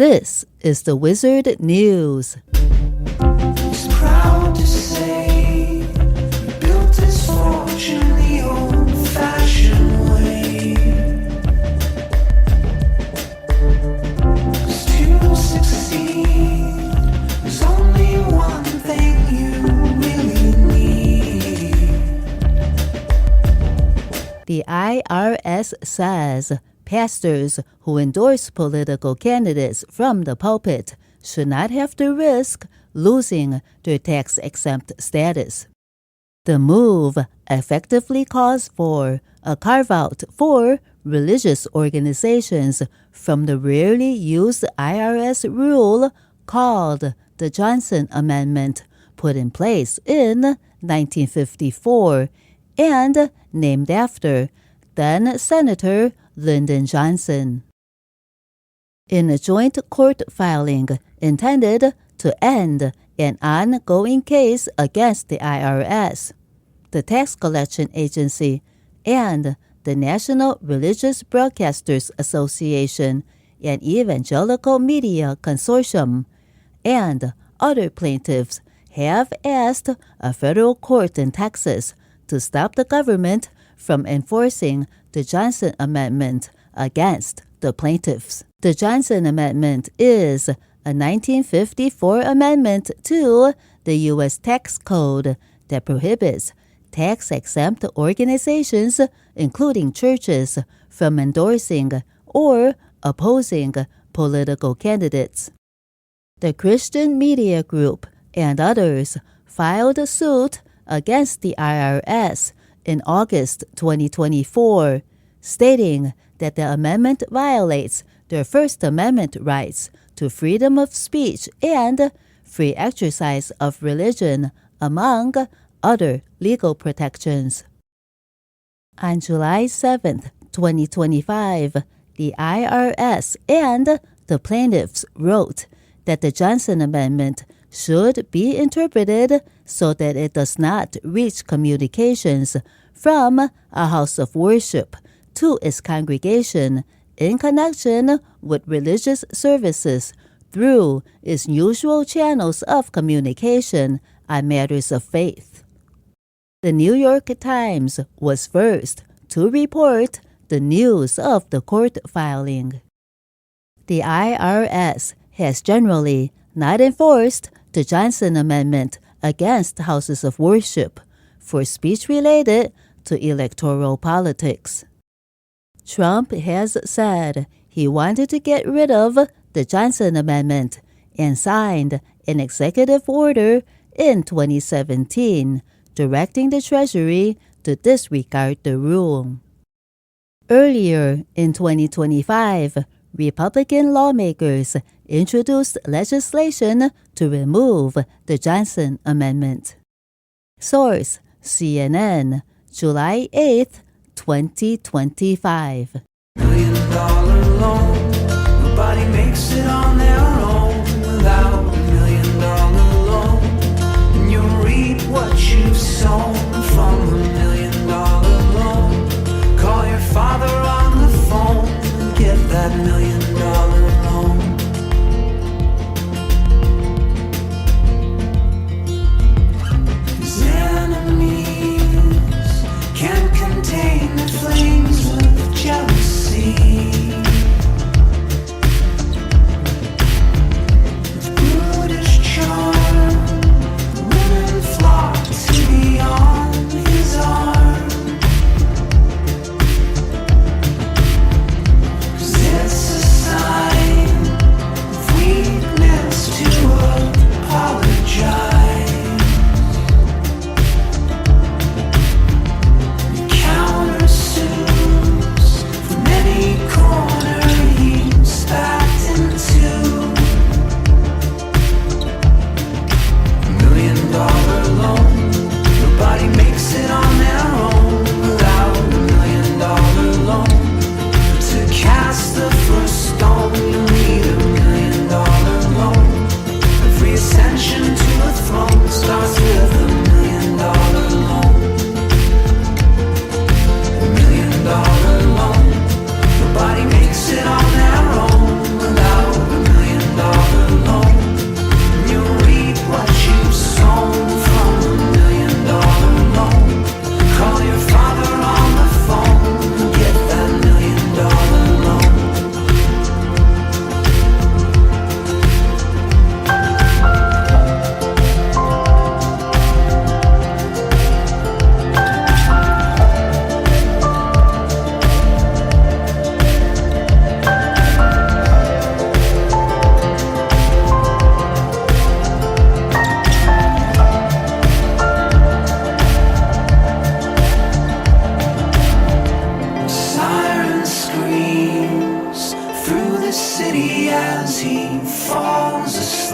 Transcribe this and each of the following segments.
This is the Wizard News. He's proud to say he built his fortune the old-fashioned way. 'Cause to succeed, there's only one thing you really need. The IRS says pastors who endorse political candidates from the pulpit should not have to risk losing their tax-exempt status. The move effectively calls for a carve-out for religious organizations from the rarely used IRS rule called the Johnson Amendment, put in place in 1954 and named after then-Senator Lyndon Johnson. In a joint court filing intended to end an ongoing case against the IRS, the tax collection agency, and the National Religious Broadcasters Association and Evangelical Media Consortium, and other plaintiffs have asked a federal court in Texas to stop the government from enforcing the Johnson Amendment against the plaintiffs. The Johnson Amendment is a 1954 amendment to the U.S. Tax Code that prohibits tax-exempt organizations, including churches, from endorsing or opposing political candidates. The Christian Media Group and others filed a suit against the IRS in August 2024, stating that the amendment violates their First Amendment rights to freedom of speech and free exercise of religion, among other legal protections. On July 7, 2025, the IRS and the plaintiffs wrote that the Johnson Amendment should be interpreted so that it does not reach communications from a house of worship to its congregation in connection with religious services through its usual channels of communication on matters of faith. The New York Times was first to report the news of the court filing. The IRS has generally not enforced the Johnson Amendment against houses of worship for speech related to electoral politics. Trump has said he wanted to get rid of the Johnson Amendment and signed an executive order in 2017 directing the Treasury to disregard the rule. Earlier in 2025, Republican lawmakers introduced legislation to remove the Johnson Amendment. Source: CNN, July 8, 2025. $1 million loan, nobody makes it on their own without $1 million loan. And you reap what you've sown from $1 million loan. Call your father on the phone and get that $1 million loan. His enemies can't contain the flames of jealousy.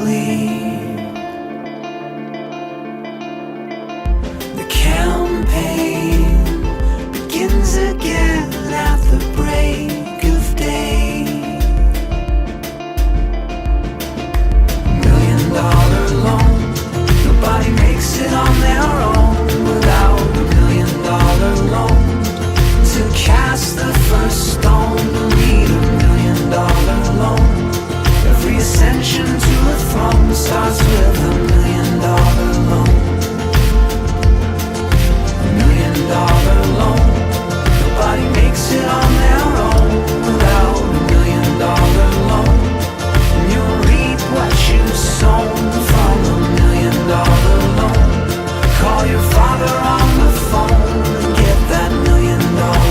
sleep. The campaign begins again at the break of day. $1 million loan, nobody makes it on their own without $1 million loan. To cast the first stone, you'll need $1 million loan. Every ascension to a throne starts with $1 million loan. $1 million loan. Nobody makes it on their own without $1 million loan. And you'll reap what you've sown from $1 million loan. Call your father on the phone and get that $1 million loan.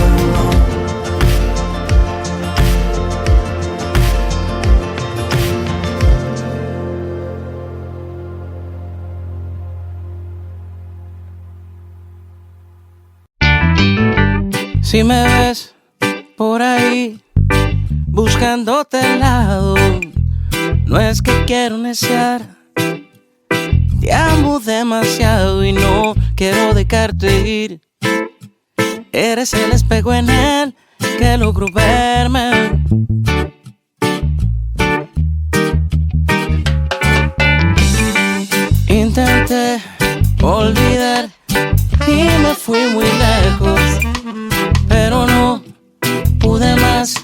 Si me ves por ahí buscándote al lado, no es que quiero neciar, te amo demasiado y no quiero dejarte ir. Eres el espejo en él que logro verme. Intenté olvidar y me fui muy lejos, pero no pude más.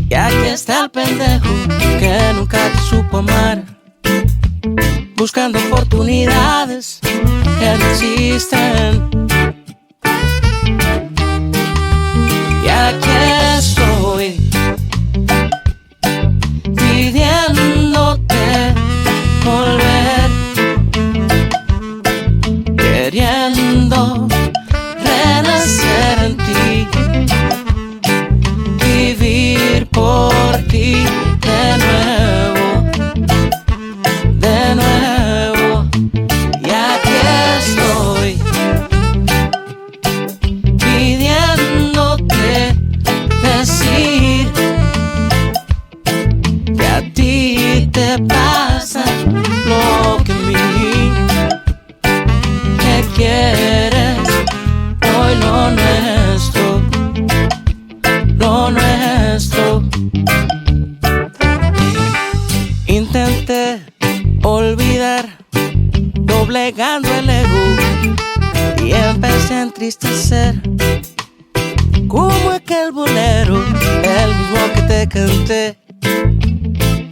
Y aquí está el pendejo que nunca te supo amar, buscando oportunidades que no existen. Y aquí estoy pidiéndote volver, queriendo renacer en ti, vivir por ti de nuevo, de nuevo. Y aquí estoy pidiéndote decir que a ti te pasa lo que a mí, que quieres hoy lo nuestro, lo nuestro. Intenté olvidar doblegando el ego y empecé a entristecer como aquel bolero, el mismo que te canté,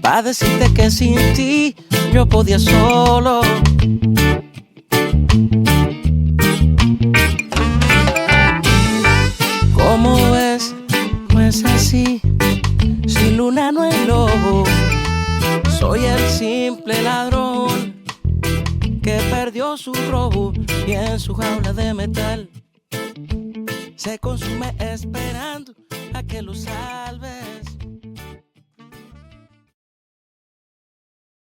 pa' decirte que sin ti yo podía solo. ¿Cómo ves? No es así, sin luna no hay lobo. Soy el simple ladrón que perdió su robo y en su jaula de metal se consume esperando a que lo salves.